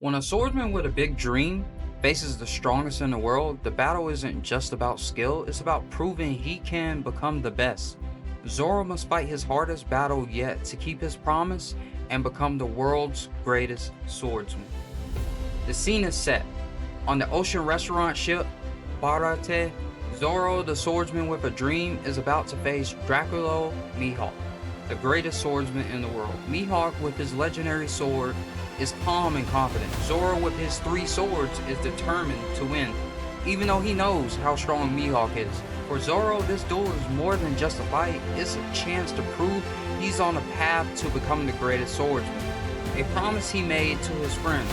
When a swordsman with a big dream faces the strongest in the world, the battle isn't just about skill, it's about proving he can become the best. Zoro must fight his hardest battle yet to keep his promise and become the world's greatest swordsman. The scene is set. On the ocean restaurant ship, Barate, Zoro, the swordsman with a dream, is about to face Dracula Mihawk, the greatest swordsman in the world. Mihawk, with his legendary sword, is calm and confident. Zoro, with his 3 swords, is determined to win, even though he knows how strong Mihawk is. For Zoro, this duel is more than just a fight, it's a chance to prove he's on a path to becoming the greatest swordsman. A promise he made to his friend.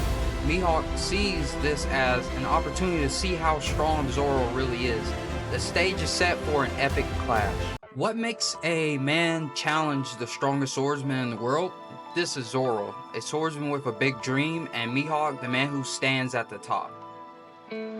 Mihawk sees this as an opportunity to see how strong Zoro really is. The stage is set for an epic clash. What makes a man challenge the strongest swordsman in the world? This is Zoro, a swordsman with a big dream, and Mihawk, the man who stands at the top.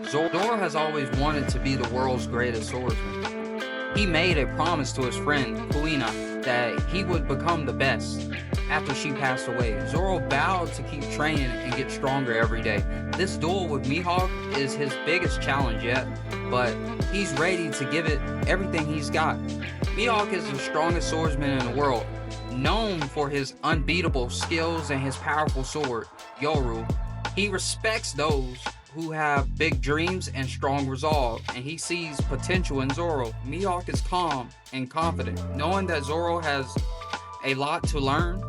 Zoro has always wanted to be the world's greatest swordsman. He made a promise to his friend, Kuina, that he would become the best after she passed away. Zoro vowed to keep training and get stronger every day. This duel with Mihawk is his biggest challenge yet, but he's ready to give it everything he's got. Mihawk is the strongest swordsman in the world, known for his unbeatable skills and his powerful sword, Yoru. He respects those who have big dreams and strong resolve, and he sees potential in Zoro. Mihawk is calm and confident, knowing that Zoro has a lot to learn,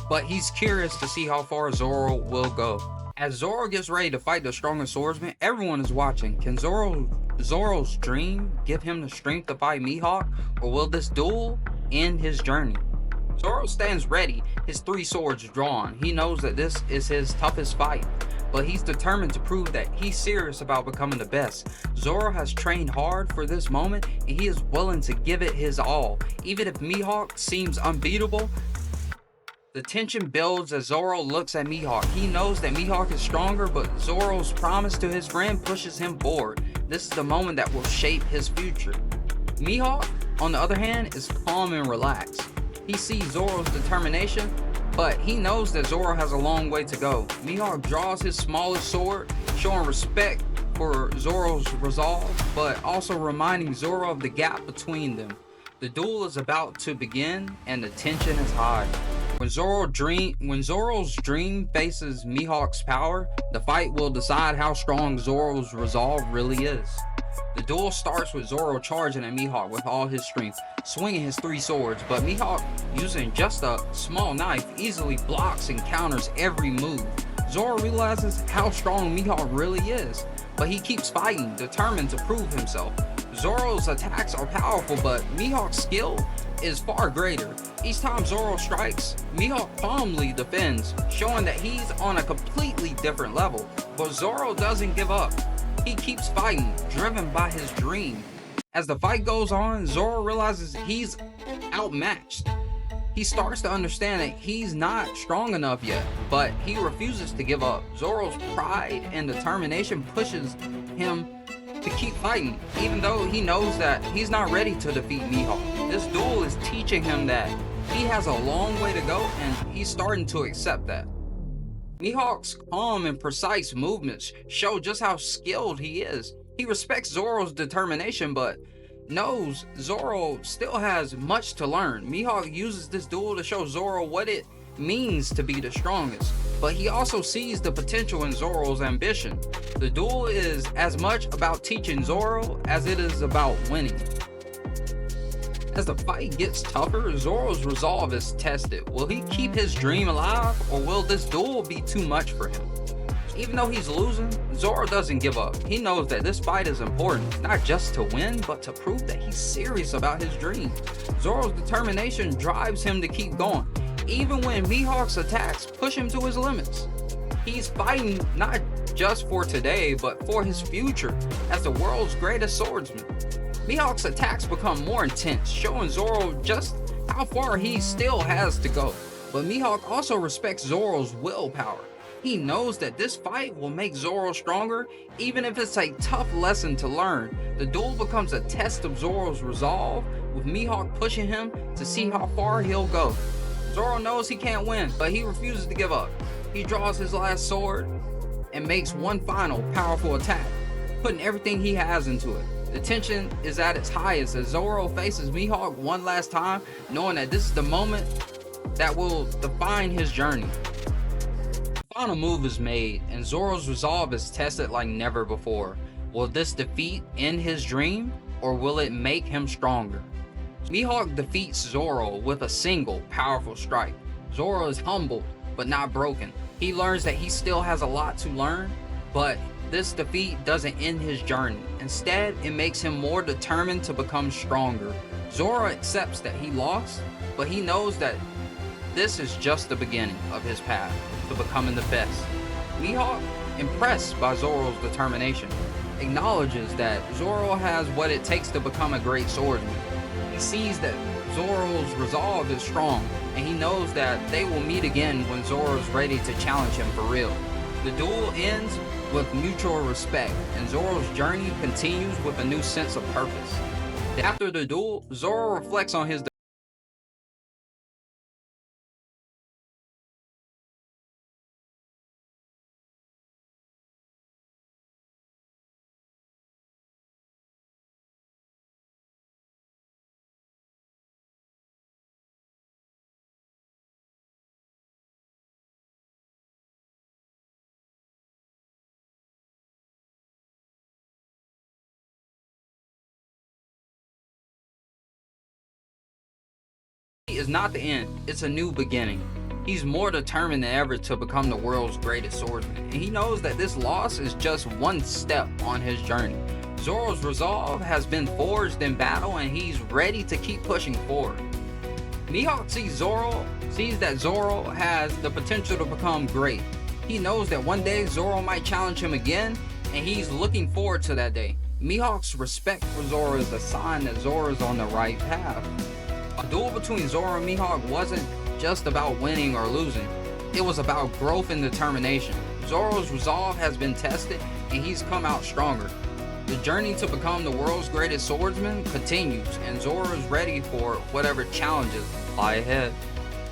but he's curious to see how far Zoro will go. As Zoro gets ready to fight the strongest swordsman, everyone is watching. Can Zoro's dream give him the strength to fight Mihawk, or will this duel end his journey? Zoro stands ready, his 3 swords drawn. He knows that this is his toughest fight, but he's determined to prove that he's serious about becoming the best. Zoro has trained hard for this moment, and he is willing to give it his all. Even if Mihawk seems unbeatable, the tension builds as Zoro looks at Mihawk. He knows that Mihawk is stronger, but Zoro's promise to his friend pushes him forward. This is the moment that will shape his future. Mihawk, on the other hand, is calm and relaxed. He sees Zoro's determination, but he knows that Zoro has a long way to go. Mihawk draws his smallest sword, showing respect for Zoro's resolve, but also reminding Zoro of the gap between them. The duel is about to begin, and the tension is high. When Zoro's dream faces Mihawk's power, the fight will decide how strong Zoro's resolve really is. The duel starts with Zoro charging at Mihawk with all his strength, swinging his 3 swords, but Mihawk, using just a small knife, easily blocks and counters every move. Zoro realizes how strong Mihawk really is, but he keeps fighting, determined to prove himself. Zoro's attacks are powerful, but Mihawk's skill is far greater. Each time Zoro strikes, Mihawk calmly defends, showing that he's on a completely different level. But Zoro doesn't give up. He keeps fighting, driven by his dream. As the fight goes on, Zoro realizes he's outmatched. He starts to understand that he's not strong enough yet, but he refuses to give up. Zoro's pride and determination pushes him to keep fighting, even though he knows that he's not ready to defeat Mihawk. This duel is teaching him that he has a long way to go, and he's starting to accept that. Mihawk's calm and precise movements show just how skilled he is. He respects Zoro's determination, but knows Zoro still has much to learn. Mihawk uses this duel to show Zoro what it means to be the strongest, but he also sees the potential in Zoro's ambition. The duel is as much about teaching Zoro as it is about winning. As the fight gets tougher, Zoro's resolve is tested. Will he keep his dream alive, or will this duel be too much for him? Even though he's losing, Zoro doesn't give up. He knows that this fight is important, not just to win, but to prove that he's serious about his dream. Zoro's determination drives him to keep going, even when Mihawk's attacks push him to his limits. He's fighting not just for today, but for his future as the world's greatest swordsman. Mihawk's attacks become more intense, showing Zoro just how far he still has to go. But Mihawk also respects Zoro's willpower. He knows that this fight will make Zoro stronger, even if it's a tough lesson to learn. The duel becomes a test of Zoro's resolve, with Mihawk pushing him to see how far he'll go. Zoro knows he can't win, but he refuses to give up. He draws his last sword, and makes one final powerful attack, putting everything he has into it. The tension is at its highest as Zoro faces Mihawk one last time, knowing that this is the moment that will define his journey. The final move is made, and Zoro's resolve is tested like never before. Will this defeat end his dream, or will it make him stronger? Mihawk defeats Zoro with a single powerful strike. Zoro is humbled, but not broken. He learns that he still has a lot to learn, but this defeat doesn't end his journey. Instead, it makes him more determined to become stronger. Zoro accepts that he lost, but he knows that this is just the beginning of his path to becoming the best. Mihawk, impressed by Zoro's determination, acknowledges that Zoro has what it takes to become a great swordsman. He sees that Zoro's resolve is strong, and he knows that they will meet again when Zoro is ready to challenge him for real. The duel ends with mutual respect, and Zoro's journey continues with a new sense of purpose. After the duel, Zoro reflects on his is not the end, it's a new beginning. He's more determined than ever to become the world's greatest swordsman, and he knows that this loss is just one step on his journey. Zoro's resolve has been forged in battle, and he's ready to keep pushing forward. Mihawk sees that Zoro has the potential to become great. He knows that one day Zoro might challenge him again, and he's looking forward to that day. Mihawk's respect for Zoro is a sign that Zoro is on the right path. A duel between Zoro and Mihawk wasn't just about winning or losing. It was about growth and determination. Zoro's resolve has been tested, and he's come out stronger. The journey to become the world's greatest swordsman continues, and Zoro is ready for whatever challenges lie ahead.